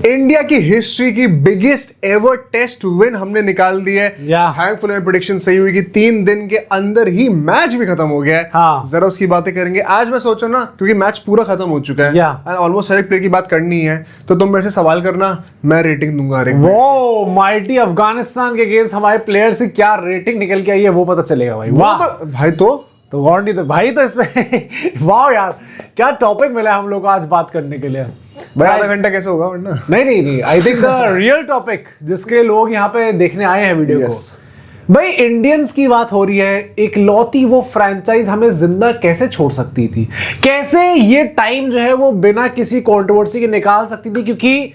India की history की biggest ever test win हमने निकाल दी है। थैंकफुल में प्रेडिक्शन सही हुई कि 3 दिन के अंदर ही मैच भी खत्म हो गया है। जरा उसकी बातें करेंगे आज। मैं सोचा ना, क्योंकि मैच पूरा खत्म हो चुका है एंड ऑलमोस्ट हर एक प्लेयर की बात करनी है, तो तुम मेरे से सवाल करना, मैं रेटिंग दूंगा हर एक। वो माइटी अफगानिस्तान के अगेंस्ट हमारे प्लेयर से क्या रेटिंग निकल के आई है वो पता चलेगा भाई। वाह भाई तो गौंडी तो भाई तो इसमें वाह यार, क्या टॉपिक मिला हम लोग को आज बात करने के लिए। भाई आधा घंटा कैसे होगा वरना? नहीं I think the real topic जिसके लोग यहाँ पे देखने आए हैं वीडियो को। भाई इंडियंस की बात हो रही है, एक लौती वो फ्रैंचाइज हमें जिंदा कैसे छोड़ सकती थी, कैसे ये टाइम जो है वो बिना किसी कंट्रोवर्सी के निकाल सकती थी, क्योंकि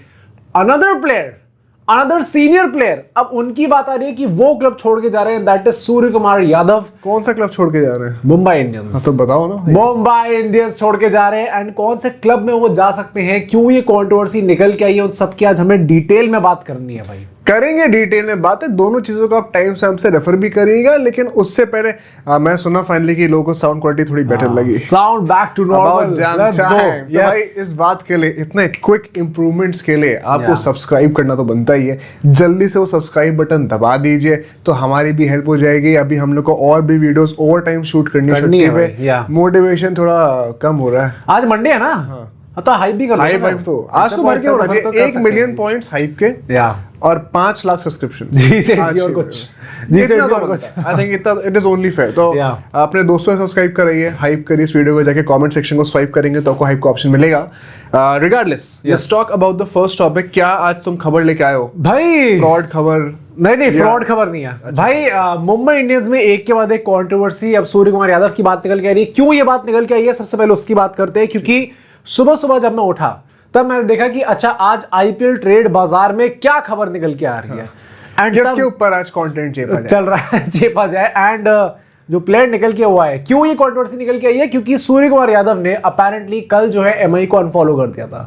अनदर सीनियर प्लेयर, अब उनकी बात आ रही है कि वो क्लब छोड़ के जा रहे हैं, दैट इज सूर्य कुमार यादव। कौन सा क्लब छोड़ के जा रहे हैं? मुंबई इंडियंस। तो बताओ ना। मुंबई इंडियंस छोड़ के जा रहे हैं एंड कौन से क्लब में वो जा सकते हैं, क्यों ये कंट्रोवर्सी निकल के आई है, उन सबकी आज हमें डिटेल में बात करनी है भाई। करेंगे डिटेल में बात है, दोनों चीजों को आप टाइम से रेफर भी करिएगा, लेकिन उससे पहले मैं सुना फाइनली कि लोगों को साउंड क्वालिटी थोड़ी बेटर लगी। Sound back to normal. Let's go. तो भाई इस बात के लिए, इतने क्विक इंप्रूवमेंट्स के लिए आपको सब्सक्राइब करना तो बनता ही है। जल्दी से वो सब्सक्राइब बटन दबा दीजिए तो हमारी भी हेल्प हो जाएगी। अभी हम लोग को और भी वीडियोस ओवर टाइम शूट करनी है, मोटिवेशन थोड़ा कम हो रहा है। आज मंडे है ना, तो हाइप भी कर हाइप तो आज तो भर के हो रहा है। 1 मिलियन पॉइंट्स हाइप के और 5 लाख सब्सक्रिप्शन। जी से और कुछ आई थिंक इतना इट इज ओनली फेयर। तो अपने दोस्तों से सब्सक्राइब करिए, हाइप करिए इस वीडियो को, जाके कमेंट सेक्शन को स्वाइप करेंगे तो आपको हाइप का ऑप्शन मिलेगा। Regardless, let's talk about the first topic. क्या आज तुम खबर लेके आए हो भाई? फ्रॉड खबर? नहीं फ्रॉड खबर नहीं है। अच्छा। भाई मुंबई इंडियंस में एक के बाद एक कंट्रोवर्सी। अब सूर्य कुमार यादव की बात निकल के आ रही है। क्यों ये बात निकल के आई है, सबसे पहले उसकी बात करते हैं, क्योंकि सुबह जब मैं उठा तब मैंने देखा कि अच्छा आज आईपीएल ट्रेड बाजार में क्या खबर निकल के आ रही है एंड किसके ऊपर आज कंटेंट चल रहा है, चेपा जाए एंड जो प्लेयर निकल के हुआ है। क्यों ये कंट्रोवर्सी निकल के आई है? क्योंकि सूर्य कुमार यादव ने अपेरेंटली कल जो है एमआई को अनफॉलो कर दिया था।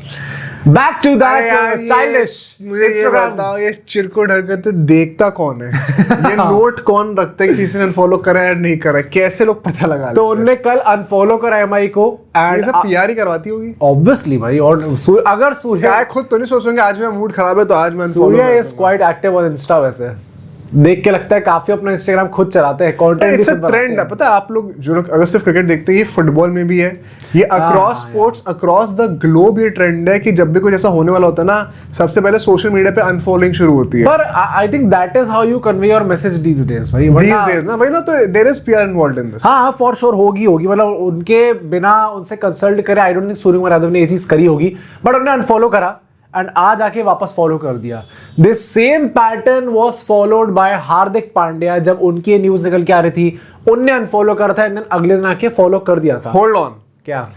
Back to that childish. मुझे ये बताओ, ये चिरकुट हरकतें देखता कौन है? ये नोट कौन रखता है कि किसी ने अनफॉलो करा है नहीं करा है? कैसे लोग पता लगा? तो उन्होंने कल अनफॉलो करा एमआई को एंड ये सब पीआर ही करवाती होगी ऑब्वियसली भाई। और अगर सूर्य खुद तो नहीं सोचेंगे आज मेरा मूड खराब है तो आज मैं Surya is quite active on Insta. वैसे देख के लगता है काफी अपना इंस्टाग्राम खुद चलाते हैं, कंटेंट भी सब ट्रेंड है। पता है आप लोग जो अगर सिर्फ क्रिकेट देखते हैं, ये फुटबॉल में भी है, ये across sports across the globe ये ट्रेंड है कि जब भी कुछ ऐसा होने वाला होता है ना, सबसे पहले सोशल मीडिया पे अनफॉलोइंग शुरू होती है। पर I think that is how you convey your message these days भाई। दीस डेज ना भाई ना, तो there is PR involved in this. हां फॉर श्योर होगी मतलब उनके बिना उनसे कंसल्ट करे I don't think Surya Kumar Yadav ने ये चीज करी होगी, बट उन्होंने अनफॉलो करा एंड आज आके वापस फॉलो कर दिया। This same pattern was followed by Hardik Pandya. जब उनकी न्यूज निकल के आ रही थी, उनने अनफॉलो करा था एंड देन अगले दिन आके फॉलो कर दिया था। होल्ड ऑन, क्या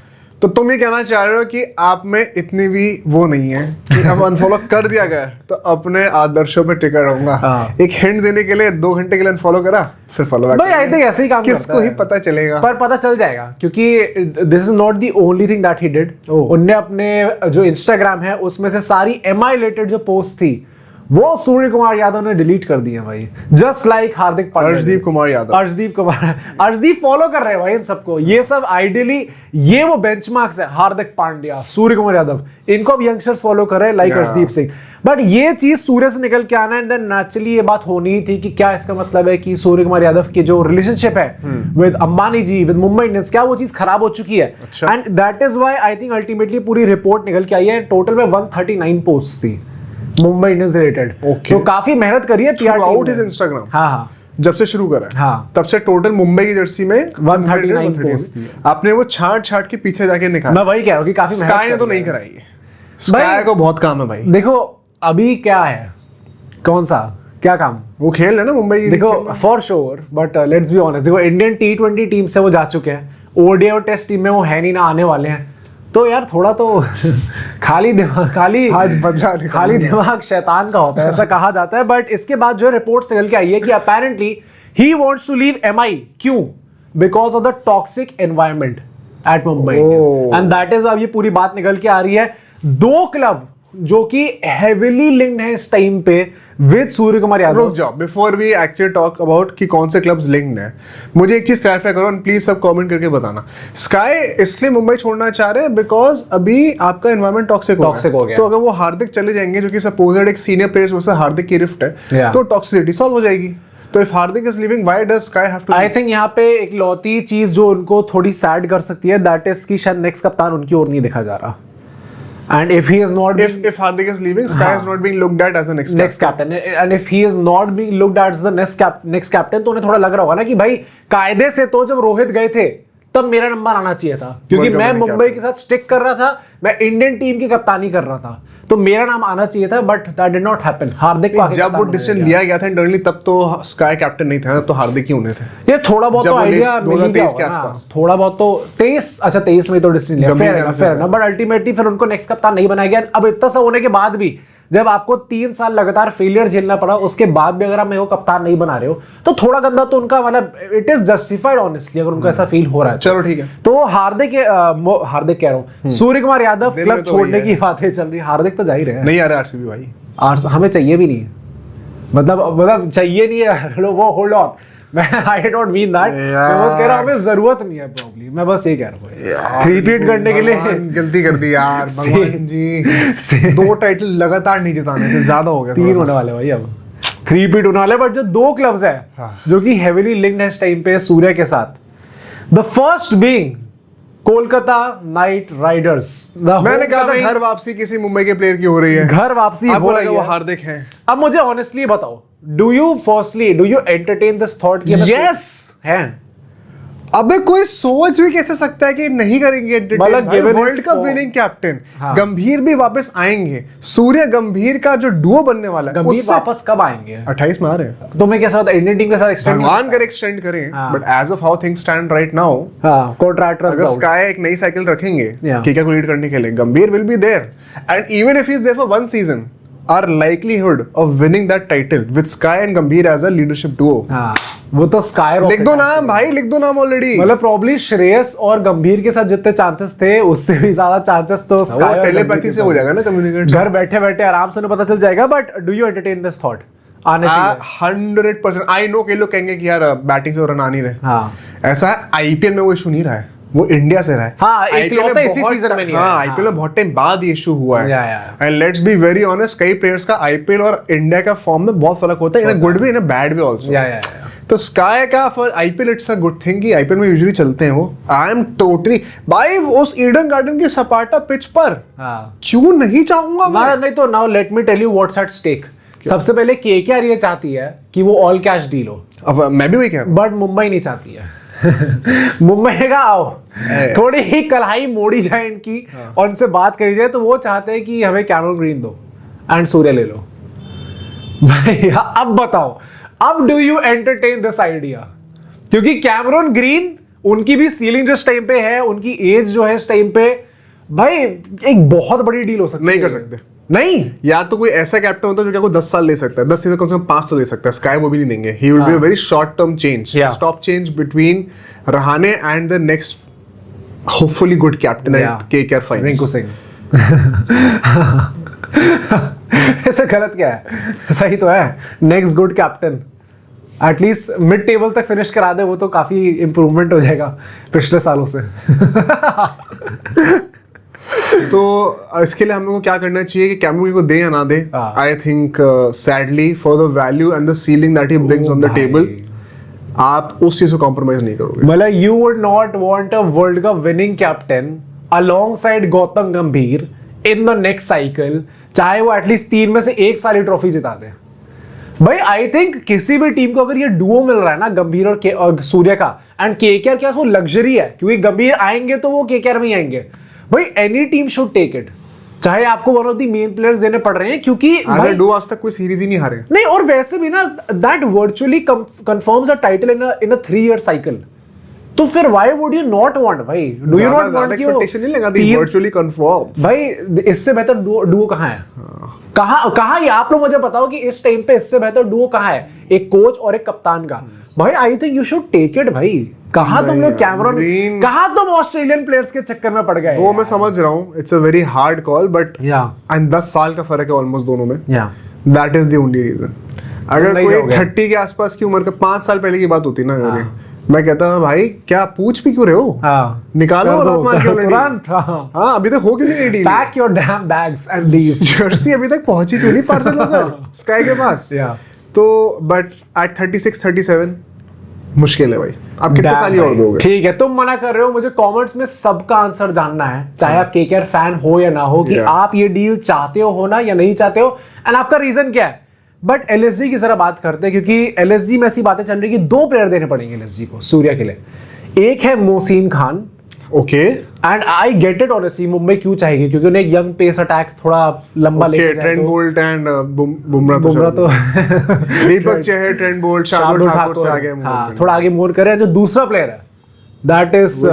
तो तुम ये कहना चाह रहे हो कि आप में इतनी भी वो नहीं है कि अब अनफॉलो कर दिया गया तो अपने आदर्शों पे टिका रहूंगा? एक हिंट देने के लिए 2 घंटे के लिए अनफॉलो करा, फिर फॉलो बैक। भाई आई थिंक ऐसे ही काम करता है। किसको ही पता चलेगा? पर पता चल जाएगा, क्योंकि this is not the only thing that he did. उन्होंने अपने जो इंस्टाग्राम है उसमें से सारी एमआई रिलेटेड जो पोस्ट थी वो सूर्य कुमार यादव ने डिलीट कर दी है भाई। Just like Hardik Pandya, Arshdeep Kumar Arshdeep follow कर रहे हैं भाई इन सबको। ये सब आइडियली ये वो बेंचमार्क्स है, हार्दिक पांड्या, सूर्य कुमार यादव, इनको अब यंगस्टर्स फॉलो कर रहे हैं लाइक अर्शदीप सिंह। बट ये चीज सूर्य से निकल के आना एंड देन नेचुरली ये बात होनी ही थी कि क्या इसका मतलब है कि सूर्य कुमार यादव की जो रिलेशनशिप है with Ambani ji, with Mumbai Indians, क्या वो चीज खराब हो चुकी है? And that is why I think ultimately पूरी रिपोर्ट निकल के आई है। टोटल में 139 पोस्ट थी मुंबई इंडियंस रिलेटेड। तो काफी मेहनत करी है पीआर टीम ने। इंस्टाग्राम हाँ जब से शुरू करा तब से टोटल मुंबई की जर्सी में 139 पोस्ट थी। आपने वो छाट के पीछे जाके निकाला। मैं वही कह रहा हूँ कि काफी मेहनत स्काई ने तो नहीं कराई है। स्काई को बहुत काम है भाई। देखो अभी क्या है, कौन सा क्या काम? वो खेल है ना मुंबई की। देखो for sure, but let's be honest, देखो इंडियन T20 टीम से वो जा चुके हैं, ओडीआई और टेस्ट टीम में वो है नहीं ना, आने वाले हैं। तो यार थोड़ा तो खाली दिमाग शैतान का होता है, ऐसा कहा जाता है। बट इसके बाद जो रिपोर्ट निकल के आई है कि apparently he wants to leave MI. क्यों? Because of the toxic environment at Mumbai and that is अब ये पूरी बात निकल के आ रही है। 2 क्लब जो कि हेविली लिंक्ड है इस टाइम पे विद सूर्य कुमार यादव। रुक जाओ, before we actually talk about कि कौन से क्लब्स लिंक्ड हैं, मुझे एक चीज क्लैरिफाई करो एंड प्लीज सब कमेंट करके बताना। स्काई इसलिए मुंबई छोड़ना चाह रहे हैं बिकॉज अभी आपका एनवायरमेंट टॉक्सिक हो गया। तो अगर वो हार्दिक चले जाएंगे, जो कि सपोज्ड एक सीनियर प्लेयर्स में से हार्दिक की रिफ्ट है, तो टॉक्सिसिटी सॉल्व हो जाएगी। तो if Hardik is living, why does Sky have to? I think यहाँ पे एक लौती चीज जो उनको थोड़ी सैड कर सकती है, दैट इज कि शायद नेक्स्ट कप्तान उनकी ओर नहीं देखा जा रहा। And if he is not if Hardik is leaving, Sky is not being looked at as the next captain, and if he is not being looked at as the next captain, तो उन्हें थोड़ा लग रहा होगा ना कि भाई कायदे से तो जब रोहित गए थे तब मेरा नंबर आना चाहिए था, क्योंकि मैं मुंबई के साथ स्टिक कर रहा था, मैं इंडियन टीम की कप्तानी कर रहा था, तो मेरा नाम आना चाहिए था, but that did not happen. Hardik को जब वो डिसीजन लिया गया था इंटरनली, तब तो स्काई कैप्टन नहीं था, तब तो हार्दिक ही होने थे। ये थोड़ा बहुत तो आइडिया मिल गया होगा ना, थोड़ा बहुत तो 23 में तो डिसीजन लिया, फेयर ना, बट अल्टीमेटली फिर उनको नेक्स्ट कप्तान नहीं बनाया गया। अब इतना सब होने के बाद भी जब आपको 3 साल लगातार फेलियर झेलना पड़ा, उसके बाद भी अगर आप मेरे को कप्तान नहीं बना रहे हो, तो थोड़ा गंदा तो उनका मतलब इट इज जस्टिफाइड ऑनेस्टली, अगर उनको ऐसा फील हो रहा है। चलो ठीक है। तो हार्दिक कह रहा हूँ, सूर्य कुमार यादव क्लब छोड़ने की बातें चल रही, हार्दिक तो जा ही रहे हैं। नहीं आ रहा आरसीबी भाई, हमें चाहिए भी नहीं है, मतलब चाहिए नहीं है, वो होल्ड ऑन, मैं आई डोंट मीन दैट, मैं बस कह रहा हूं हमें जरूरत नहीं है प्रॉब्ली, मैं बस ये कह रहा हूं। रिपीट करने के लिए गलती कर दी यार भगवान जी, 2 टाइटल लगातार नहीं जिताने थे, ज्यादा हो गया। 3 होने वाले भाई, अब 3 रिपीट होने वाले, बट जो 2 क्लब्स है जो कि हेविली लिंक्ड है इस टाइम पे सूर्य के साथ, the first being Kolkata night Riders. मैंने कहा था घर वापसी किसी मुंबई के प्लेयर की हो रही है, घर वापसी हो रही है, वो हार्दिक है। अब मुझे ऑनेस्टली बताओ, do you entertain this thought कि यस है? अबे कोई सोच भी कैसे सकता है कि नहीं करेंगे वर्ल्ड कप विनिंग कैप्टन गंभीर भी वापस आएंगे, सूर्य गंभीर का जो डुओ बनने वाला है, गंभीर वापस कब आएंगे? 28 में आ रहे हैं। तो मैं कैसा होता है इंडियन टीम के साथ एक्सटेंड, भगवान करे एक्सटेंड करें, but as of how things stand right now, contract अगर स्काई एक नई साइकिल रखेंगे केकेआर को लीड करने के लिए, Gambhir will be there, and even if he is there for 1 season, our likelihood of winning that title with Sky and Gambhir as a leadership duo, वो तो स्काई लिख दो नाम भाई, लिख दो नाम ऑलरेडी। मतलब प्रॉब्ली श्रेयस और गंभीर के साथ जितने चांसेस थे उससे भी ज्यादा चांसेस तो स्काई और टेलीपैथी से हो जाएगा ना, कम्युनिकेट घर बैठे बैठे आराम से उन्हें पता चल जाएगा। But do you entertain this thought? आने चाहिए 100%। आई नो के लोग कहेंगे कि यार बैटिंग से रन आ नहीं रहे, ऐसा आईपीएल में वो इशू नहीं रहा है, वो इंडिया से रहा है। हाँ, इकलौता इसी सीजन में नहीं है। आईपीएल में बहुत टाइम बाद ये इशू हुआ है, and let's be very honest, कई प्लेयर्स का आईपीएल और इंडिया का फॉर्म में बहुत फर्क होता है, in a good way in a bad way also. तो स्काई का for IPL it's a good thing कि आईपीएल में यूजुअली चलते हैं वो। आई एम टोटली भाई उस ईडन गार्डन की सपाटा पिच पर क्यों नहीं चाहूंगा मैं? नहीं तो now let me tell you what's at stake. सबसे पहले केकेआर ये चाहती है कि वो ऑल कैश डील हो, अब मैं भी वही कह रहा हूं, बट मुंबई नहीं चाहती है। मुंबई का आओ थोड़ी ही कलाई मोड़ी जाए इनकी और उनसे बात करी जाए, तो वो चाहते हैं कि हमें कैमरन ग्रीन दो एंड सूर्य ले लो। भाई अब बताओ, अब do you entertain this idea? क्योंकि कैमरन ग्रीन, उनकी भी सीलिंग जो इस टाइम पे है, उनकी एज जो है इस टाइम पे, भाई एक बहुत बड़ी डील हो सकती है। नहीं कर सकते, नहीं, या तो कोई ऐसा कैप्टन होता है जो क्या कोई 10 साल ले सकता है, 10 सीजन कम से कम 5 तो ले सकता है। स्काई वो भी नहीं देंगे, he will be a very short term change, stop change between Rahane and the next hopefully good captain that KKR finds. Rinku Singh ऐसे गलत क्या है? सही तो है, next good captain, at least mid table तक फिनिश करा दे, वो तो काफी इंप्रूवमेंट हो जाएगा पिछले सालों से। तो इसके लिए हम लोग को क्या करना चाहिए कि कैमरन को दे या ना दे? I think sadly for the value and the ceiling that he brings on the table, आप उस चीज को कॉम्प्रोमाइज नहीं करोगे। मतलब you would not want a world cup winning captain alongside Gautam Gambhir in the next cycle, चाहे वो एटलीस्ट 3 में से 1 सारी ट्रॉफी जिता दे। भाई आई थिंक किसी भी टीम को अगर ये डुओ मिल रहा है ना, गंभीर और सूर्य का, एंड केकेआर क्या वो लग्जरी है, क्योंकि गंभीर आएंगे तो वो केकेआर में ही आएंगे। भाई any team should take it, चाहे आपको one of the main players देने पड़ रहे हैं, क्योंकि भाई डुओ आज तक कोई सीरीज ही नहीं हारे। नहीं, और वैसे भी ना that virtually confirms a title in a 3-year साइकिल। तो फिर why would you not want? भाई do you not want expectation नहीं लगा दी वर्चुअली कंफर्म? भाई इससे बेहतर डुओ कहां है? कहां ये आप लोग मुझे बताओ कि इस टाइम पे इससे बेहतर डुओ कहां है, एक कोच और एक कप्तान का? भाई I think you should take it भाई, कहाँ तुम लोग कैमरॉन, कहाँ तुम ऑस्ट्रेलियन प्लेयर्स के चक्कर में पड़ गए? वो मैं समझ रहा हूँ, it's a very hard call, but and 10 साल का फर्क है ऑलमोस्ट दोनों में, that is the only reason. अगर कोई 30 के आसपास की उम्र का 5 साल पहले की बात होती ना, मैं कहता भाई क्या पूछ भी क्यों रहे हो, निकालो और मार के तुरंत। हाँ अभी तक हो क्यों नहीं deal? Pack your dam bags and leave. Jersey अभी तक पहुंची क्यों नहीं पार्सल होकर स्काई के पास? तो बट एट 36 37 मुश्किल है भाई, आप कितने साल और दोगे? ठीक है, तुम मना कर रहे हो, मुझे कमेंट्स में सबका आंसर जानना है, चाहे आप केकेआर फैन हो या ना हो, कि आप ये डील चाहते हो ना या नहीं चाहते हो, एंड आपका रीजन क्या है। बट एलएसजी की जरा बात करते हैं, क्योंकि एलएसजी में ऐसी बातें चल रही कि 2 प्लेयर देने पड़ेंगे एलएसजी को सूर्या के लिए। एक है Mohsin Khan, okay, and I get it honestly, Mumbai क्यों चाहेगी, क्योंकि उन्हें एक यंग पेस अटैक थोड़ा लंबा लेके जाए। ट्रेंट बोल्ट एंड बुमराह तो दीपक चहर, ट्रेंट बोल्ट, शार्दुल ठाकुर से आगे, हाँ थोड़ा आगे मूव करे। जो दूसरा प्लेयर है दैट इज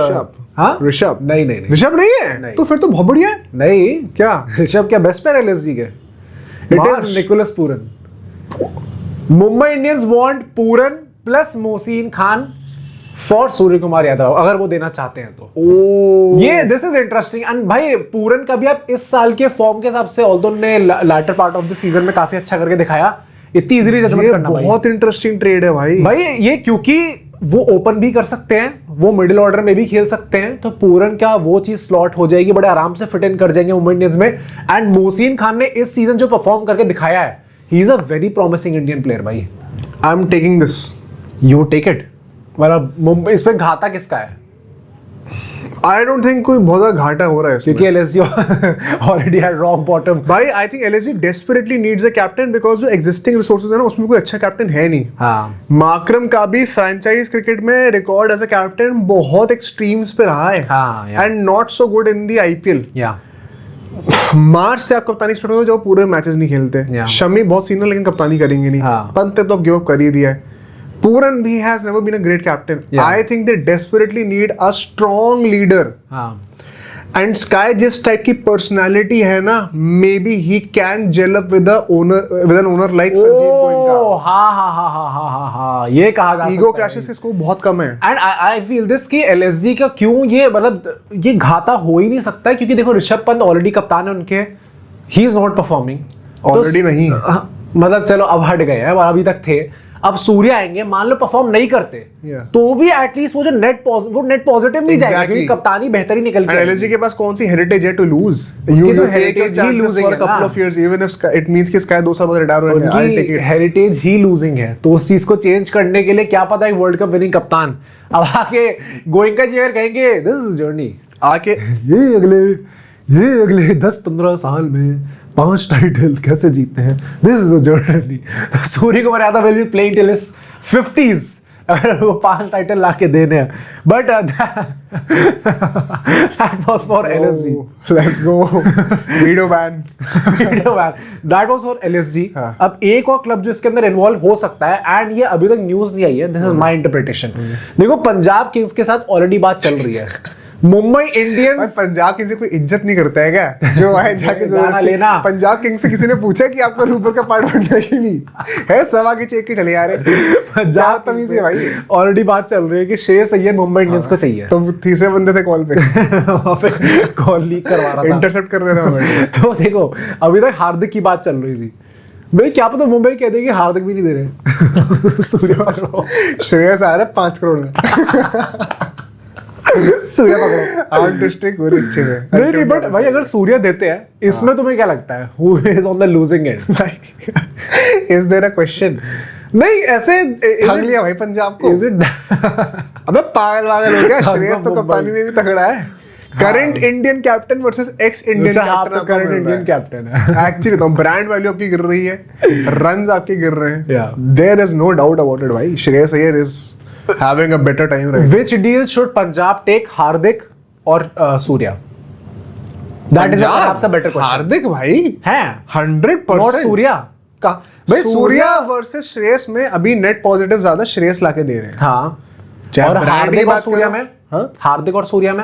ऋषभ। नहीं ऋषभ नहीं है, तो फिर तो बहुत बढ़िया है। नहीं क्या ऋषभ क्या बेस्ट प्लेयर एलएसजी के? It is Nicholas Pooran. Mumbai Indians want Pooran plus Mohsin Khan for Surya Kumar Yadav, अगर वो देना चाहते हैं तो। ये दिस इज इंटरेस्टिंग। एंड भाई पूरन का भी आप इस साल के फॉर्म के हिसाब से, ऑल्दो ने latter part of the season में काफी अच्छा करके दिखाया, इतनी इजीली जजमेंट करना बहुत इंटरेस्टिंग ट्रेड है भाई। ये क्योंकि वो ओपन भी कर सकते हैं, वो मिडिल ऑर्डर में भी खेल सकते हैं, तो पूरन क्या वो चीज स्लॉट हो जाएगी, बड़े आराम से फिट इन कर जाएंगे मुंबई इंडियंस में। एंड मोहसिन खान ने इस सीजन जो परफॉर्म करके दिखाया है, he is a very promising Indian player भाई। I am taking this, you take it. मतलब मुंबई इस पे घाटा किसका है? आई डोंट थिंक कोई बहुत ज्यादा घाटा हो रहा है इसमें, क्योंकि LSG already had rock bottom. भाई I think LSG desperately needs a captain, because जो एग्जिस्टिंग रिसोर्सेज है ना, उसमें कोई अच्छा कैप्टन है नहीं। माकरम का भी फ्रेंचाइज क्रिकेट में रिकॉर्ड एज अ कैप्टन बहुत एक्सट्रीम्स पे रहा है, and not so good in the IPL. मार्च से आप कप्तानी एक्सपेक्ट करो, जो पूरे मैचेस नहीं खेलते। शमी बहुत सीनियर लेकिन कप्तानी करेंगे नहीं। पंत तो अब गिव अप कर ही दिया है। Pooran he has never been a great captain. I think they desperately need a strong leader. And Sky जिस टाइप की पर्सनालिटी है ना, maybe he can gel up with an owner like Sanjeev Goenka. हाँ, ये कहा जा सकता है। Ego clashes इसको बहुत कम है। And I feel this कि LSG का क्यों ये मतलब ये घाटा हो ही नहीं सकता, क्योंकि देखो ऋषभ पंत ऑलरेडी कप्तान है उनके, he is not performing. Already नहीं, मतलब चलो अब हट गए हैं, अभी तक थे। अब सूर्य आएंगे, मान लो परफॉर्म नहीं करते, तो भी एटलीस्ट वो जो नेट पॉजिटिव नहीं जाएगा, क्योंकि कप्तानी बेहतरी निकल के। एलएसजी के पास कौन सी हेरिटेज है to lose? You will take your chances for a couple of years, even if it means कि स्काई 2 साल बाद रिटायर हो जाएगा। I take it. हेरिटेज ही लूजिंग है, तो उस चीज को चेंज करने के लिए क्या पता है वर्ल्ड कप विनिंग कप्तान अब आके गोइंका जी अगर कहेंगे दिस इज जर्नी, आके ये अगले 10-15 साल में 5 टाइटल कैसे जीतते हैं, this is a journey. Surya Kumar Yadav will be playing till his 50s अगर वो 5 टाइटल लाके देने हैं। But that was for LSG. Let's go video ban that was for LSG. अब एक और क्लब जो इसके अंदर इन्वॉल्व हो सकता है, एंड ये अभी तक न्यूज नहीं आई है, दिस इज माय इंटरप्रिटेशन। देखो पंजाब किंग्स के साथ ऑलरेडी बात चल रही है, मुंबई इंडियंस। पंजाब किसी को इज्जत नहीं करता है क्या, जो आए जाके लेना। पंजाब किंग्स से किसी ने पूछा कि आपको रूपर का पार्ट बनना है कि नहीं है, सब आगे चेक के चले आ रहे। पंजाब तमीज है भाई। ऑलरेडी बात चल रही है कि श्रेयस अय्यर मुंबई इंडियंस को चाहिए, तो तीसरे बंदे थे कॉल पे वहां पे कॉल लीक करवा रहा था, इंटरसेप्ट कर रहे थे। तो देखो अभी तक हार्दिक की बात चल रही थी, भाई क्या पता मुंबई कह देगी हार्दिक भी नहीं दे रहे। श्रेयस आ रहा है 5 करोड़ में। सूर्य पकड़ो अच्छे से। नहीं बट भाई अगर सूर्य देते हैं, इसमें तुम्हें क्या लगता है who is on the losing end? Is there a question? नहीं ऐसे ठग लिया भाई पंजाब को। अबे पागल हो गया, श्रेयस तो कप्तानी में भी तगड़ा है। Current Indian captain versus ex Indian captain. Current Indian captain है एक्चुअली तो ब्रांड वैल्यू आपकी गिर रही है, रन्स आपके गिर रहे हैं, there is no doubt about it भाई। Shreyas Iyer is having a better time right. Which deal should Punjab take, Hardik or Surya? That is perhaps a better question. हार्दिक भाई है 100%, not सूर्या का भाई। सूर्या वर्सेस श्रेयस में अभी नेट पॉजिटिव ज्यादा श्रेयस लाके दे रहे हैं। हाँ, और हार्दिक और सूर्या में, हार्दिक और सूर्या में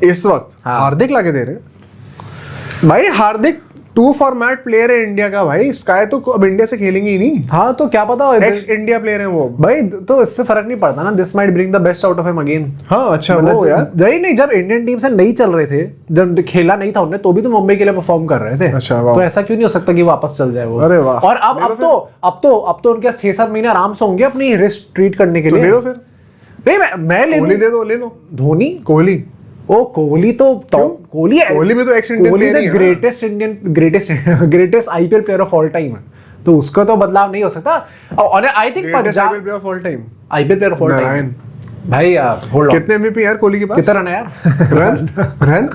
इस वक्त हार्दिक लाके दे रहे हैं भाई। हार्दिक टू फॉर्मेट प्लेयर है इंडिया का भाई, स्काई तो अब इंडिया से खेलेंगे ही नहीं। हाँ तो क्या पता, एक्स इंडिया प्लेयर है वो भाई, तो इससे फर्क नहीं पड़ता ना, this might bring the best out of him again. हाँ अच्छा वो यार नहीं, जब इंडियन टीम से नहीं चल रहे थे, जब खेला नहीं था उन्हें, तो भी तो मुंबई के लिए परफॉर्म कर रहे थे। अच्छा वाह, तो ऐसा क्यों नहीं हो सकता कि वापस चल जाए वो? अरे वाह। और अब तो उनके 6-7 महीने आराम से होंगे अपनी रिस्ट ट्रीट करने के तो लिए। ले लो फिर। नहीं मैं ले कोहली दे दो, ले लो धोनी। कोहली, ओ कोहली तो कोहली है, कोहली भी तो x Indian Kohli player the greatest IPL player of all time है, तो उसका तो बदलाव नहीं हो सकता। और I think Punjab player of all time, IPL player of all time भाई यार। कितने एमवीपी यार कोहली के पास? कितना रन है यार? रन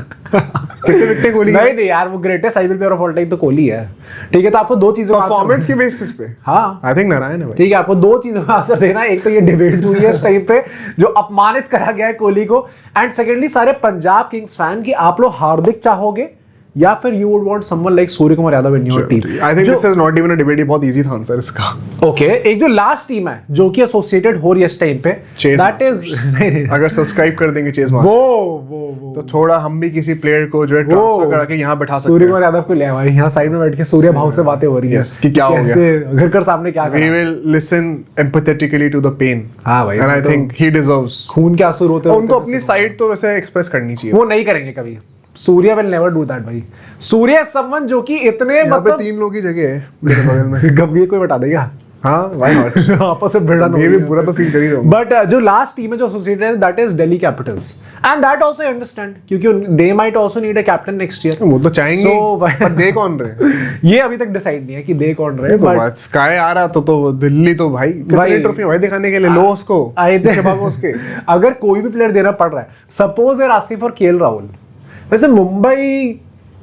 कितने विकेट कोहली? नहीं यार, वो greatest IPL player of all time तो कोहली है। ठीक है, तो आपको दो चीजों परफॉर्मेंस के बेसिस पे हाँ आई थिंक नारायण है भाई। ठीक है, आपको दो चीजों का आंसर देना है। एक तो ये डिबेट हुई है इस टाइम पे जो अपमानित करा गया है कोहली को, एंड सेकेंडली सारे पंजाब किंग्स फैन की आप लोग हार्दिक चाहोगे या फिर you would want someone like Surya Kumar Yadav in your team. I think this is not even a debate, ये बहुत इजी था आंसर इसका। ओके, एक जो लास्ट टीम है जो कि एसोसिएटेड हो रही है इस टाइम पे, दैट इज नहीं अगर सब्सक्राइब कर देंगे चेज वो तो थोड़ा हम भी किसी प्लेयर को जो है ट्रांसफर करा के यहाँ बैठा सकते हैं। सूर्य कुमार यादव को ले आए भाई, यहाँ साइड में बैठ के सूर्य भाव से बातें हो रही है कि क्या हो गया, घर सामने क्या we will listen empathetically to the pain. हाँ भाई, and I think he deserves, खून के आंसू रोते उनको अपनी साइड तो वैसे एक्सप्रेस करनी चाहिए। वो नहीं करेंगे कभी, सूर्य विल नेवर डू दैट भाई। सूर्य समवन जो कि इतने मतलब 3 लोगों की जगह है मेरे बगल में। गंभीर कोई बता देगा? हाँ व्हाई नॉट, आपस में भिड़न हो ये भी बुरा तो फील कर ही रहा हूं। बट जो लास्ट टीम है जो एसोसिएटेड है that is Delhi Capitals, and that also I understand क्योंकि they might also need a captain next year. वो तो चाहेंगे पर दे कौन रहे ये अभी तक डिसाइड नहीं है कि दे कौन रहे। तो बात स्काई आ रहा तो दिल्ली तो भाई कितनी ट्रॉफी भाई दिखाने के लिए लो उसको पीछे भागो उसके। अगर कोई भी प्लेयर देना पड़ रहा है, suppose they are asking for KL Rahul, वैसे मुंबई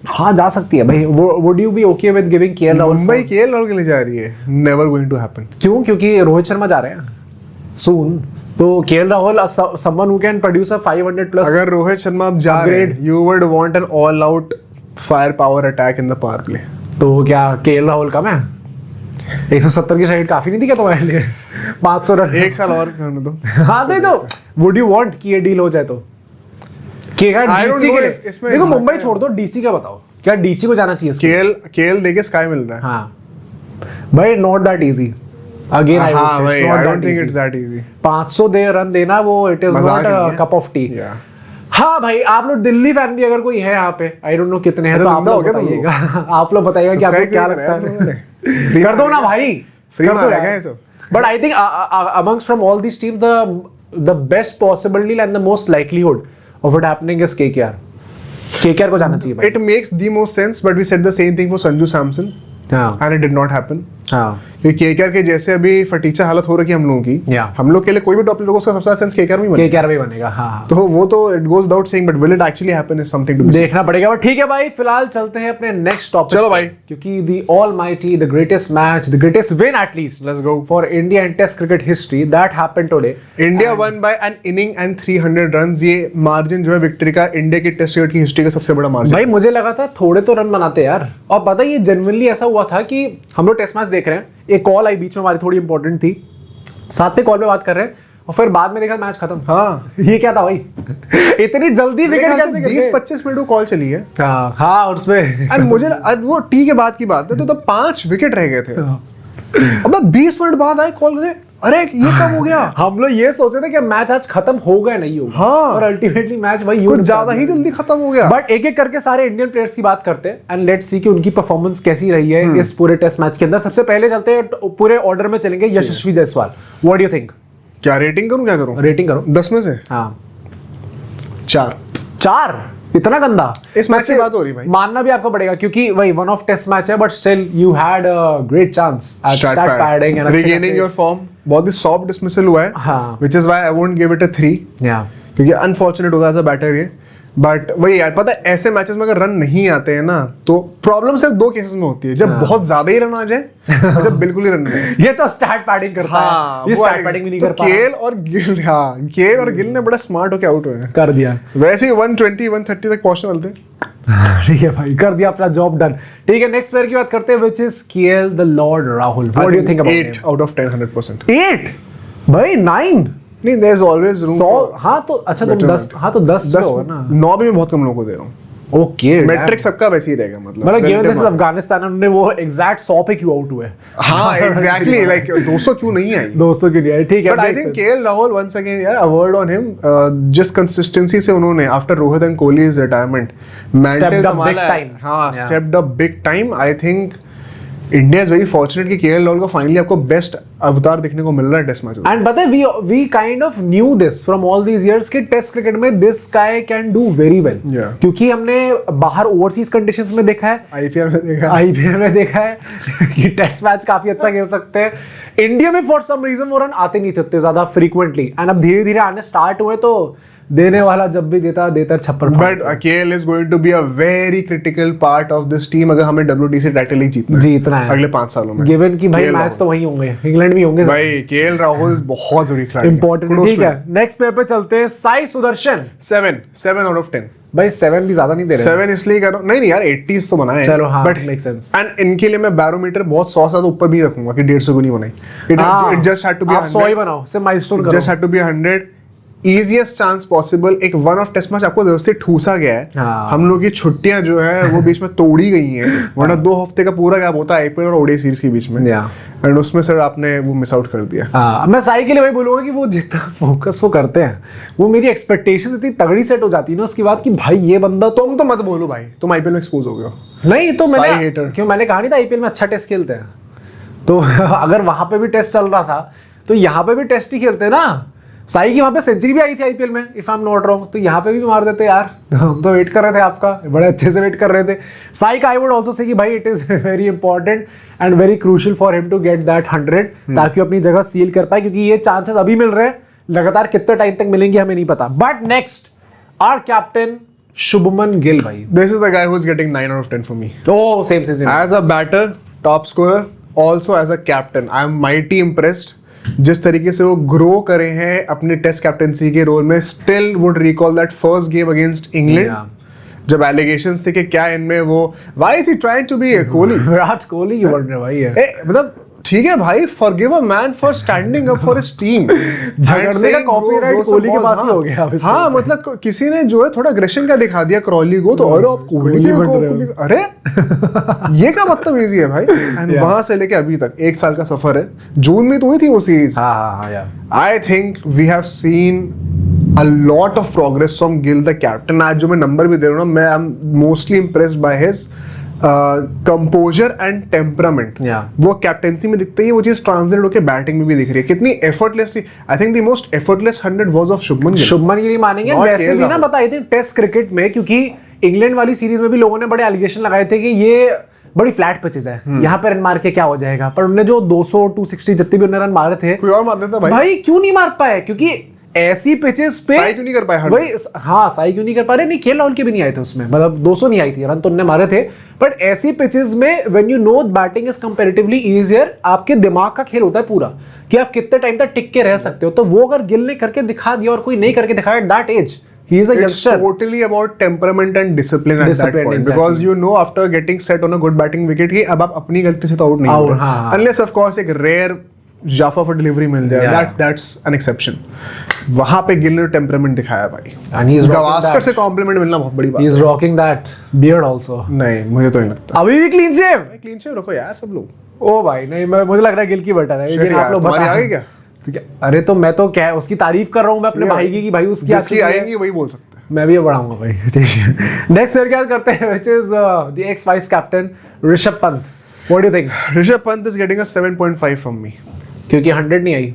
हाँ जा सकती है भाई। Would you be okay with giving KL Rahul? Mumbai KL Rahul के लिए जा रही है, नेवर गोइंग टू हैपन। क्यों? क्योंकि रोहित शर्मा जा रहे हैं सून, तो KL Rahul someone who can produce a 500 plus. अगर रोहित शर्मा अब जा रहे हैं, you would want an all out fire power attack in the power play. तो क्या केएल राहुल कम है? 170 की साइड काफी नहीं थी क्या तुम्हारे लिए? 500 रन 1 साल और करने दो। हाँ तो वुड यू वांट कि ये डील हो जाए तो? डीसी के लिए देखो, मुंबई छोड़ दो, डीसी का बताओ, क्या डीसी को जाना चाहिए? केएल देके स्काई मिल रहा है। हाँ भाई, not that easy again. I don't think it's that easy. 500 they run देना वो it is not a cup of T. हाँ भाई, आप लोग दिल्ली फैन भी अगर कोई है यहाँ पे, आई डोंट नो कितने हैं, तो आप लोग बताइएगा। आप लोग बताइएगा कि आपको क्या लगता है। कर दो ना भाई, फ्री में रहेगा ये सब। But I think amongst from all these teams the best possibility and the most likelihood of it happening is KKR. KKR को जाना चाहिए भाई। It makes the most sense, but we said the same thing for Sanju Samson, and it did not happen. हाँ, क्योंकि KKR के जैसे अभी फटीचा हालत हो रही है हम लोगों की, हम लोग के लिए कोई भी टॉप लोगों का सबसे ज्यादा सेंस केकेआर में बनेगा। केकेआर में बनेगा। हाँ, तो वो तो it goes without saying, but will it actually happen is something to be देखना पड़ेगा। बट ठीक है भाई, फिलहाल चलते हैं अपने नेक्स्ट टॉपिक। चलो भाई, क्योंकि the almighty, the greatest match, the greatest win at least, let's go, for India in test cricket history that happened today. India won by an inning and 300 runs. ये मार्जिन जो है victory का India की test cricket की history का सबसे बड़ा margin. भाई मुझे लगा था थोड़े तो रन बनाते यार, और पता है ये जेन्युइनली ऐसा हुआ था कि हम लोग टेस्ट मैच देख रहे हैं, एक कॉल आई बीच में हमारी थोड़ी इंपॉर्टेंट थी, साथ में कॉल पे बात कर रहे हैं, और फिर बाद में देखा मैच खत्म। हाँ, ये क्या था भाई? इतनी जल्दी विकेट कैसे गिर गए? 20-25 मिनट को कॉल चली है। हाँ, और उसमें मुझे वो टी के बाद की बात है, तो तब 5 विकेट रह गए थे। अब 20 मिनट बाद आए कॉल करे, अरे ये कब हो गया? हम लोग ये सोचे थे कि मैच आज खत्म होगा या नहीं होगा। हाँ, और अल्टीमेटली मैच भाई कुछ ज्यादा ही जल्दी खत्म हो गया। बट एक एक करके सारे इंडियन प्लेयर्स की बात करते हैं, एंड लेट्स सी कि उनकी परफॉर्मेंस कैसी रही है इस पूरे टेस्ट मैच के अंदर। सबसे पहले चलते हैं, पूरे ऑर्डर में चलेंगे। Yashasvi Jaiswal, what do you think? क्या रेटिंग करूं, क्या करूं? रेटिंग करो 10 में से। हाँ, 4। इतना गंदा? इस मैच की बात हो रही भाई, मानना भी आपको पड़ेगा क्योंकि वही वन ऑफ टेस्ट मैच है, but still you had a great chance at start padding and regaining your form. बहुत ही सॉफ्ट डिसमिसल हुआ है, which is why I won't give it a 3, क्योंकि अनफॉर्चुनेट होता है एज अ बैटर ये। But वही यार, पता है ऐसे मैचेस में अगर रन नहीं आते हैं ना, तो प्रॉब्लम सिर्फ 2 केसेस में होती है, जब बहुत ज्यादा ही रन आ जाए और जब बिल्कुल ही रन नहीं आए। ये तो स्टार्ट पैडिंग करता है, ये स्टार्ट पैडिंग भी नहीं कर पाया। केएल और गिल ने बड़ा स्मार्ट होकर आउट हुए, कर दिया। वैसे ही 120-130 तक पहुंचने वाले थे। ठीक है भाई, कर दिया अपना जॉब डन। ठीक है, नेक्स्ट प्लेयर की बात करते हैं, which is KL the Lord Rahul. What do you think about 8 out of 10, 100%। 8 भाई, 9 नहीं, देयर इज ऑलवेज रूम। 100। हाँ तो अच्छा, तुम 10, हाँ तो 10 होगा ना। 9 भी मैं बहुत कम लोगों को दे रहा हूँ। ओके, मैट्रिक सबका वैसे ही रहेगा, मतलब गिवन दिस अफगानिस्तान उन्होंने वो एग्जैक्ट 100 पे क्यों आउट हुए। हाँ एग्जैक्टली, लाइक 200 क्यों नहीं आई, 200 क्यों नहीं आई, ठीक है। But I think KL Rahul once again यार, अ वर्ड ऑन हिम, जिस कंसिस्टेंसी से उन्होंने after Rohit and Kohli's retirement stepped up big time. I think India is very fortunate कि केएल राहुल को फाइनली आपको बेस्ट अवतार देखने को मिल रहा है टेस्ट मैच में। एंड पता है we kind of knew this from all these years कि टेस्ट क्रिकेट में this guy can do very well, क्योंकि हमने बाहर ओवरसीज कंडीशंस में देखा है, आईपीएल में देखा है कि टेस्ट मैच काफी अच्छा खेल सकते हैं। इंडिया में फॉर सम रीजन वो रन आते नहीं थे उतने ज्यादा फ्रीक्वेंटली, एंड अब धीरे धीरे आने स्टार्ट हुए, तो देने वाला जब भी देता छप्पर। But KL is going to be a very critical part of this team अगर हमें WTC टाइटल ही जीतना है अगले 5 सालों में, गिवन कि भाई मैच तो वहीं होंगे, इंग्लैंड में होंगे भाई। केएल राहुल बहुत जरूरी खिलाड़ी, इंपॉर्टेंट। ठीक है, नेक्स्ट प्लेयर पे चलते हैं, साई सुदर्शन। 7 आउट ऑफ 10 भाई, 7 भी ज्यादा नहीं दे रहे। 7 इसलिए कर रहा हूं, नहीं यार 80s तो बनाए, चलो हाँ, बट मेक सेंस। एंड इनके लिए मैं बैरोमीटर बहुत 100 से ऊपर भी रखूंगा कि 150 को नहीं बनाई। It just had to be 100 ही बनाओ, सिर्फ माइलस्टोन करो, just had to be 100 easiest chance possible. एक वन ऑफ टेस्ट मैच आपको व्यवस्थित ठूसा गया है। हम लोग की छुट्टियां जो है वो बीच में तोड़ी गई हैं, वरना 2 हफ्ते का पूरा गैप होता है आईपीएल और ओडीआई सीरीज के बीच में, एंड उसमें सर आपने वो मिस आउट कर दिया। मैं साई के लिए वही बोलूंगा कि वो जितना फोकस वो करते हैं, वो मेरी एक्सपेक्टेशन इतनी तगड़ी सेट हो जाती है ना उसके बाद कि भाई ये बंदा, तुम तो मत बोलो भाई, तुम आईपीएल में एक्सपोज हो गए हो। नहीं तो मैंने कहा नहीं था आईपीएल में अच्छा टेस्ट खेलते हैं, तो अगर वहां पे भी टेस्ट चल रहा था तो यहाँ पे भी टेस्ट ही खेलते ना। साई की वहां पे सेंचुरी भी आई थी आईपीएल में, if I am not wrong, तो यहाँ पे भी मार देते यार। हम तो वेट कर रहे थे आपका, बड़े अच्छे से वेट कर रहे थे। साई का आई वुड आल्सो से कि भाई it is very important and very crucial for him to get that 100, ताकि अपनी जगह सील कर पाए, क्योंकि ये चांसेस अभी मिल रहे हैं, लगातार कितने टाइम तक मिलेंगे हमें नहीं पता। But next our captain Shubman Gill भाई, this is the guy who is getting 9 out of 10 for me. Oh same as a batter, top scorer, also as a captain I am mighty impressed. जिस तरीके से वो ग्रो करे हैं अपने test captaincy के role में, still would recall that first game against England, जब एलिगेशंस थे कि क्या इनमें वो, why is he trying to be Kohli, Virat Kohli की बन रहे भाई है, मतलब ठीक है भाई, forgive a man for standing up for his team. झगड़ने का कॉपीराइट कोहली के पास ही हो गया। हाँ मतलब किसी ने जो है थोड़ा अग्रेशन का दिखा दिया क्रॉली को, तो अरे आप कोहली को, अरे ये क्या मतलब इजी है भाई। एंड वहां से लेके अभी तक 1 साल का सफर है, जून में तो हुई थी वो series. I think we have seen a lot of progress from Gill the captain। आज जो मैं नंबर भी दे रहा हूँ ना, मैं I am mostly impressed by his composer and temperament. वो कैप्टेंसी में दिखते ही वो चीज ट्रांसलेट होकर बैटिंग में भी दिख रही है, कितनी effortless. I think the most effortless 100 was of Shubman Gill. Shubman Gill मानेंगे वैसे भी ना, बताई थी टेस्ट क्रिकेट में, क्योंकि इंग्लैंड वाली सीरीज में भी लोगों ने बड़े एलिगेशन लगाए थे कि ये बड़ी फ्लैट पिचेस है, यहाँ पे रन मार के क्या हो जाएगा, पर उन्होंने जो 200 260 जितने भी उन्होंने रन मारे थे, कोई और मार देता भाई क्यों नहीं मार पाए, क्योंकि ऐसी पिचेस पे साई क्यों नहीं कर पाए भाई। हाँ, साई क्यों नहीं कर पा रहे, नहीं केएल राहुल के भी नहीं आए थे उसमें, मतलब 200 नहीं आई थी, रन तो उन्होंने मारे थे, बट ऐसी पिचेस में when you know batting is comparatively easier, आपके दिमाग का खेल होता है पूरा कि आप कितने टाइम तक टिक के रह सकते हो। तो वो अगर गिल ने करके दिखा दिया और कोई नहीं करके दिखाया at that age, he is a youngster. It's totally about temperament and discipline at that point, exactly. Because you know after getting set on a good batting wicket कि अब आप अपनी गलती से तो आउट नहीं होते, unless of course एक rare जाफा फॉर डिलीवरी मिल जाए, that's an exception। वहां पे गिल ने टेम्परामेंट दिखाया भाई, गावस्कर से कॉम्प्लीमेंट मिलना बहुत बड़ी बात है। He is rocking that beard also। नहीं मुझे तो नहीं लगता, अभी भी क्लीन शेव रखो यार सब लोग। ओ भाई नहीं, मुझे लग रहा है गिल की बेटर है, लेकिन आप लोग बता आगे क्या। अरे तो मैं तो क्या उसकी तारीफ कर रहा हूँ मैं अपने भाई की कि भाई उसकी आएगी वही बोल सकते हैं, मैं भी बढ़ाऊंगा भाई। ठीक है, नेक्स्ट प्लेयर क्या करते हैं, which is the x vice captain Rishabh Pant. What do you think? Rishabh Pant is getting a 7.5 from me, क्योंकि 100 नहीं आई।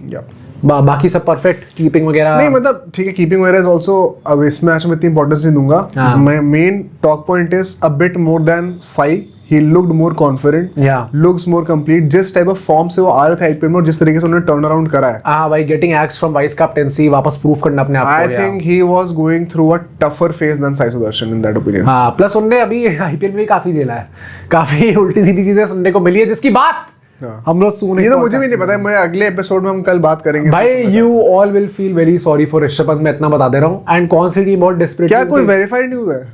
बाकी सब परफेक्ट, कीपिंग वगैरह नहीं, मतलब ठीक है, कीपिंग वगैरह इज आल्सो, अब इस मैच में इतनी इंपॉर्टेंस नहीं दूंगा मैं। Main talk point is a bit more than Sai, he looked more confident, looks more complete। जिस टाइप ऑफ फॉर्म से वो आ रहे थे आईपीएल में और जिस तरीके से उन्होंने टर्न अराउंड करा है, हां भाई, getting ex from vice captaincy, वापस प्रूफ करना अपने आप को। I think he was going through a tougher phase than Sai Sudharsan in that opinion. हां, प्लस उन्होंने अभी आईपीएल में काफी झेला है, काफी उल्टी सीधी चीजें सुनने को मिली है, जिसकी बात हम लोग सुने। ये तो मुझे भी नहीं पता है, मैं अगले एपिसोड में हम कल बात करेंगे भाई। You all will feel very sorry for Rishabh Pant, मैं इतना बता दे रहा हूं। एंड कौन सी टीम बहुत डेस्परेट, क्या कोई वेरीफाइड न्यूज़ है?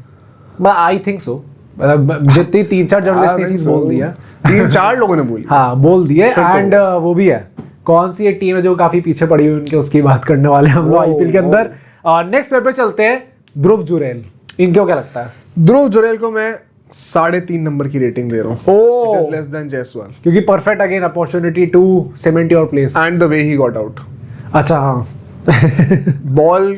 आई थिंक सो, जितनी 3-4 जर्नलिस्ट ने चीज बोल दिया, 3-4 लोगों ने बोली, हाँ बोल दिए। एंड वो भी है, कौन सी एक टीम है जो काफी पीछे पड़ी हुई उनके, उसकी बात करने वाले हम लोग आईपीएल के अंदर। नेक्स्ट प्लेयर पे चलते हैं, ध्रुव जुरैल। इनको क्या लगता है? ध्रुव जुरैल को मैं 3.5 नंबर की रेटिंग दे रहा हूँ. Oh. It is less than Jaiswal. क्योंकि perfect again opportunity to cement your place. And the way he got out. अच्छा हाँ. बॉल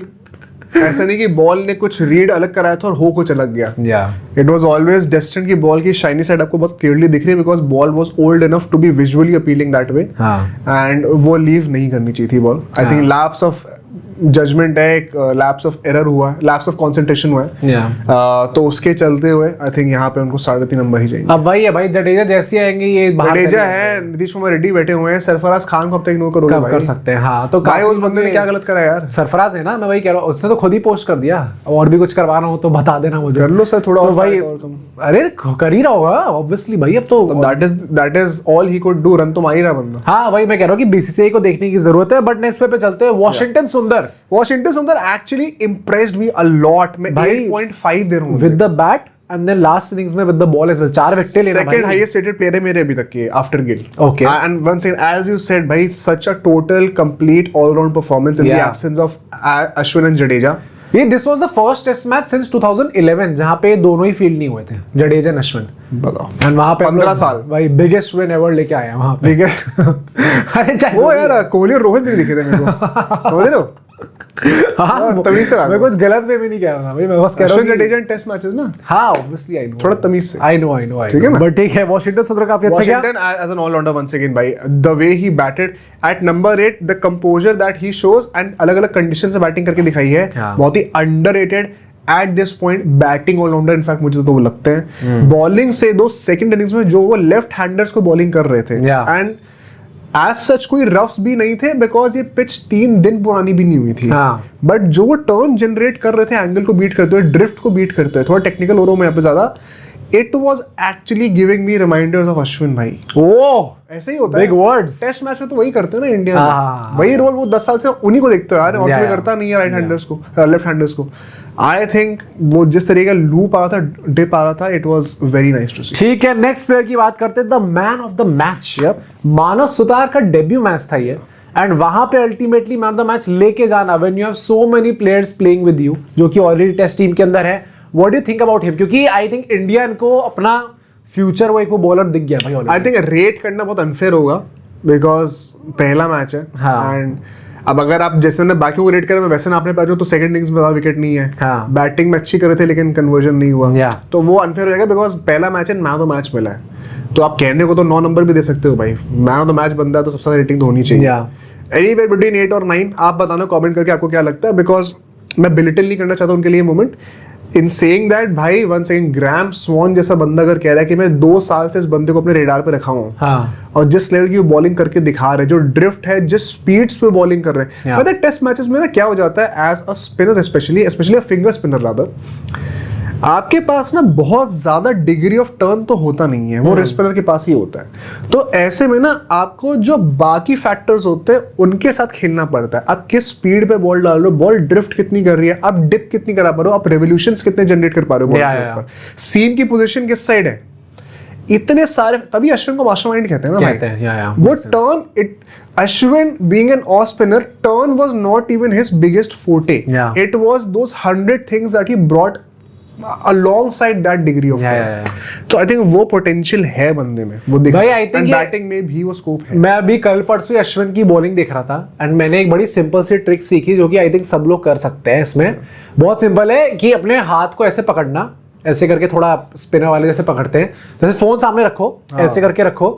ऐसा नहीं कि बॉल ने कुछ रीड अलग कराया था और हो कुछ अलग गया. Yeah. It was always destined की बॉल की शाइनी साइड आपको बहुत क्लियरली दिख रही है because ball was old enough to be visually appealing that way. And वो लीव नहीं करनी चाहिए थी ball. I think lapse of judgement है, एक लैप्स ऑफ एरर हुआ है, लैप्स ऑफ कंसंट्रेशन हुआ है. तो उसके चलते हुए आई थिंक यहाँ पे उनको 3.5 नंबर ही चाहिए. अब वही है भाई, जडेजा जैसे आएंगे ये जडेजा है, नीतीश कुमार रेड्डी बैठे हुए हैं, सरफराज खान को अब तक इग्नोर करोगे कब भाई? कर सकते हैं. हाँ तो भाई उस बंदे ने क्या गलत करा यार? सरफराज है ना, मैं वही कह रहा हूँ, उसने तो खुद ही पोस्ट कर दिया. और भी कुछ करवाना हो तो बता देना मुझे. कर लो सर थोड़ा तो और भाई अरे कर ही रहा होगा ऑब्वियसली भाई. अब तो that is all he could do. Run तो मार ही रहा बंदा. हाँ वही मैं कह रहा हूँ कि बीसीसीआई को देखने की जरूरत है. बट नेक्स्ट पे चलते हैं. वॉशिंगटन सुंदर actually impressed me a lot. मैं 8.5 दे रहा हूँ with the bat and then last innings में with the ball as well. 4 wicket लेना भाई. Second highest rated player है मेरे अभी तक के after Gill. Okay. And once again, as you said, भाई such a total, complete, all-round performance in the absence of Ashwin and Jadeja. ये this was the first test match since 2011 जहाँ पे दोनों ही फील्ड नहीं हुए थे, जडेजा and अश्विन. बताओ. And वहाँ पे 15 साल भाई biggest win ever लेके आए हैं वहाँ पे. ठीक है. वो यार कोहली और रोहित भी नहीं दिखे थे मेरे को. समझ रहे हो? हाँ तमीज से मैं कुछ गलत वे भी नहीं कह रहा था भाई. मैं बस कह रहा हूँ जडेजा इन टेस्ट मैचेस ना. हाँ ऑब्वियसली आई नो. थोड़ा तमीज से. आई नो ठीक है ना. बट ठीक है. वॉशिंगटन सुंदर काफी अच्छा किया. Washington as an all-rounder once again भाई, the way he batted at number 8, the composure that he shows and अलग-अलग कंडीशन से बैटिंग करके दिखाई है. बहुत ही underrated at this point batting all-rounder. In fact मुझे तो वो लगते हैं बॉलिंग से दो सेकंड इनिंग्स में जो वो लेफ्ट हैंडर्स को बॉलिंग कर रहे थे. एंड एज सच कोई रफ्स भी नहीं थे बिकॉज ये पिच 3 दिन पुरानी भी नहीं हुई थी. बट जो वो टर्न जनरेट कर रहे थे, एंगल को बीट करते हुए, ड्रिफ्ट को बीट करते हुए, थोड़ा टेक्निकल हो रहा हूं मैं यहाँ पे ज्यादा, it was actually giving me reminders of Ashwin भाई. ऐसे ही होता है. Big words. टेस्ट मैच में तो वही करते हैं ना इंडिया में. वही रोल वो 10 साल से उन्हीं को देखते हो यार. और कोई करता नहीं है राइट हैंडर्स को, लेफ्ट हैंडर्स को. आई थिंक वो जिस तरीके का लूप आ रहा था, डिप आ रहा था, it was very nice to see. ठीक है. नेक्स्ट प्लेयर की बात करते हैं. The man of the match. Manav Suthar का डेब्यू मैच था ये. एंड वहां पे ultimately man of the match लेके जाना, when you have so many players playing with you जो कि ऑलरेडी टेस्ट टीम के अंदर है. What do you think about him? क्योंकि आई थिंक इंडिया को अपना फ्यूचर वो एक वो बॉलर दिख गया भाई ऑलरेडी. आई थिंक रेट करना बहुत अनफेयर होगा बिकॉज पहला मैच है. एंड अब अगर आप जैसे ने बाकी को रेट करें, मैं वैसे नापने पा रहा हूँ तो सेकंड इनिंग्स में विकेट नहीं है. बैटिंग में अच्छी करे थे लेकिन कन्वर्जन नहीं हुआ. तो वो अनफेयर हो जाएगा बिकॉज पहला मैच है, मैन ऑफ द मैच मिला है. तो आप कहने को तो 9 नंबर भी दे सकते हो भाई. मैन ऑफ द मैच बंदा है तो सबसे ज्यादा रेटिंग तो होनी चाहिए. एनीवेयर बिटवीन 8 और 9. आप बताना कमेंट करके आपको क्या लगता है. बिकॉज मैं बिलिटल नहीं करना चाहता उनके लिए मोमेंट इन सेइंग दैट. भाई वंस अगेन ग्राहम स्वॉन जैसा बंदा अगर कह रहा है कि मैं 2 साल से इस बंदे को अपने रेडार पे रखा हूँ. और जिस लेवल की वो बॉलिंग करके दिखा रहे, जो ड्रिफ्ट है, जिस स्पीड्स पे बॉलिंग कर रहे हैं. पता है टेस्ट मैचेस में ना क्या हो जाता है as a spinner, especially a finger spinner rather, आपके पास ना बहुत ज्यादा डिग्री ऑफ टर्न तो होता नहीं है. वो स्पिनर के पास ही होता है. तो ऐसे में ना आपको जो बाकी फैक्टर्स होते हैं उनके साथ खेलना पड़ता है. आप किस स्पीड पे बॉल डाल रहे हो, बॉल ड्रिफ्ट कितनी कर रही है, आप डिप कितनी करा पा रहे हो, आप रेवोल्यूशंस कितने जनरेट कर पा रहे हो बॉल के ऊपर, सीम की पोजीशन किस साइड है, इतने सारे. तभी अश्विन को मास्टरमाइंड कहते हैं ना भाई. वो turn it Ashwin being an off spinner, turn was not even his biggest forte. It was those 100 things that he brought alongside that degree of turn. तो I think वो potential है बंदे में, वो दिखा. And batting में भी वो scope है. मैं अभी कल परसों अश्विन की बॉलिंग देख रहा था एंड मैंने एक बड़ी सिंपल सी ट्रिक सीखी जो कि आई थिंक सब लोग कर सकते हैं. इसमें बहुत सिंपल है कि अपने हाथ को ऐसे पकड़ना, ऐसे करके थोड़ा स्पिनर वाले जैसे पकड़ते हैं, जैसे फोन सामने रखो, ऐसे करके रखो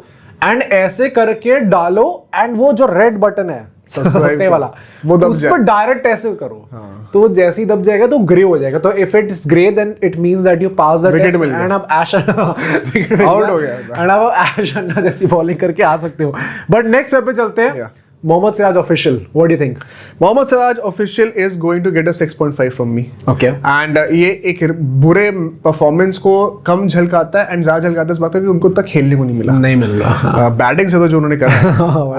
एंड ऐसे करके डालो. एंड वो जो रेड बटन है सब्सक्राइब वाला, वो उस पर डायरेक्ट ऐसे करो. तो जैसे ही दब जाएगा तो ग्रे हो जाएगा. तो if it is grey then it means that you pass the test and अब ऐश आउट हो गया. एंड अब ऐश अन्ना जैसी बॉलिंग करके आ सकते हो. बट नेक्स्ट पे चलते हैं. Mohammad Siraj official, what do you think? Mohammad Siraj official is going to get a 6.5 from me. Okay. And ये एक बुरे परफॉर्मेंस को कम झलकाता है एंड ज्यादा झलकाता है इस बात का कि उनको तक खेलने को नहीं मिला. नहीं मिल रहा. बैटिंग से तो जो उन्होंने करा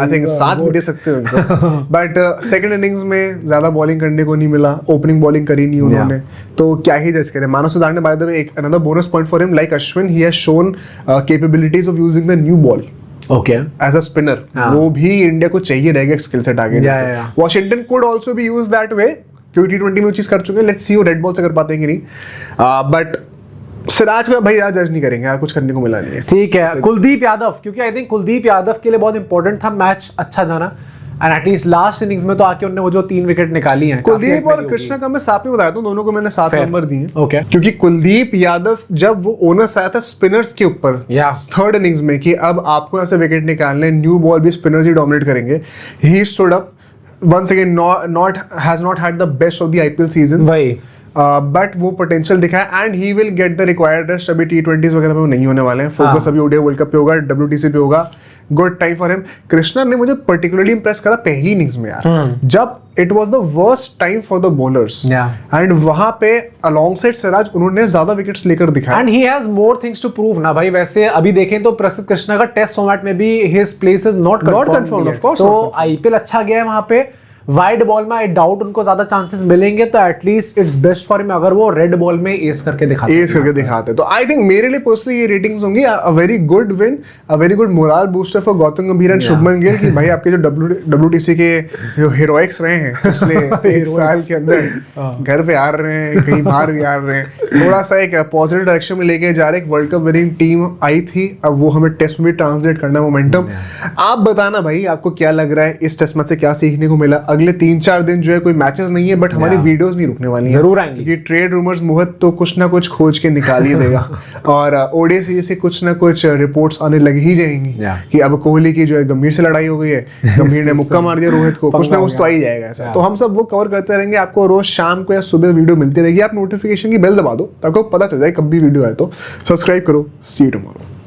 आई थिंक 7 भी दे सकते हैं उनको. बट सेकंड इनिंग्स में ज्यादा बॉलिंग करने को नहीं मिला. ओपनिंग बॉलिंग करी नहीं उन्होंने. तो क्या ही जज करें. मानव सुतार ने बाय द वे एक another bonus point for him, like Ashwin he has shown capabilities of using the new ball. Okay. As a spinner, वो भी इंडिया को चाहिए रहेगा स्किल सेट आगे. Washington could also be used that way क्योंकि T20 में वो चीज कर चुके हैं. Let's see वो रेड बॉल से कर पाते हैं कि नहीं. But सिराज को भाई यार जज नहीं करेंगे यार, कुछ करने को मिला नहीं है। ठीक है, कुलदीप यादव, क्योंकि आई थिंक कुलदीप यादव के लिए बहुत इंपॉर्टेंट था मैच अच्छा जाना, एंड एटलीस्ट लास्ट इनिंग्स में तो आके उन्होंने वो जो 3 विकेट निकाली हैं। कुलदीप और कृष्णा का मैं साथ में बताया था, दोनों को मैंने 7 नंबर दिए। Okay. क्योंकि कुलदीप यादव जब वो ओनर्स आया था स्पिनर्स के ऊपर थर्ड इनिंग्स में कि अब आपको ऐसे विकेट निकालने, न्यू बॉल भी स्पिनर्स ही डोमिनेट करेंगे, he stood up once again, has not had the best of the IPL seasons. वही बट वो पोटेंशियल दिखाया and he will get the required rest. अभी T20s वगैरह में वो नहीं होने वाले हैं, फोकस अभी ओडीआई वर्ल्ड कप पे होगा, WTC पे होगा। Good time for him. Krishna ने मुझे पर्टिकुलरली इंप्रेस करा पहली इनिंग्स में यार, जब it was the worst time for the bowlers and वहां पे अलोंगसाइड सिराज उन्होंने ज्यादा विकेट्स लेकर दिखाया and he has more things to prove ना भाई। वैसे अभी देखें तो प्रसिद्ध कृष्णा का टेस्ट फॉर्मेट में भी his place is not confirmed of course. तो आईपीएल अच्छा गया है वहां पे, वाइड बॉल में आई डाउट उनको ज्यादा चांसेस मिलेंगे, तो at least it's best for him अगर वो रेड बॉल में एस करके दिखाते। तो आई थिंक मेरे लिए पर्सनली ये रेटिंग्स होंगी a very good win, a very good moral booster for Gautam गंभीर एंड शुभमन गिल कि भाई आपके जो WTC के हीरोइक्स रहे हैं पिछले 1 साल के अंदर घर पे आ रहे हैं, कहीं बाहर भी आ रहे हैं, थोड़ा सा एक पॉजिटिव डायरेक्शन में लेके जा रहे। एक वर्ल्ड कप विनिंग टीम आई थी, अब वो हमें टेस्ट में भी ट्रांसलेट करना है मोमेंटम। आप बताना भाई आपको क्या लग रहा है, इस टेस्ट मैच से क्या सीखने को मिला। अगले 3-4 दिन जो है कोई मैचेस नहीं है, बट हमारी वीडियोस नहीं रुकने वाली हैं, जरूर आएंगी, क्योंकि ट्रेड रूमर्स मोहित तो कुछ ना कुछ खोज के निकाल ही देगा और ओडीआई सीरीज से कुछ ना कुछ रिपोर्ट्स आने लग ही जाएंगी कि अब कोहली की जो है गंभीर से लड़ाई हो गई है, गंभीर ने मुक्का मार दिया रोहित को, कुछ ना कुछ तो आ ही जाएगा ऐसा। तो हम सब वो कवर करते रहेंगे, आपको रोज शाम को या सुबह वीडियो मिलती रहेगी। आप नोटिफिकेशन की बेल दबा दो ताकि आपको पता चल जाए कब भी वीडियो आए। तो सब्सक्राइब करो। सी यू टुमारो।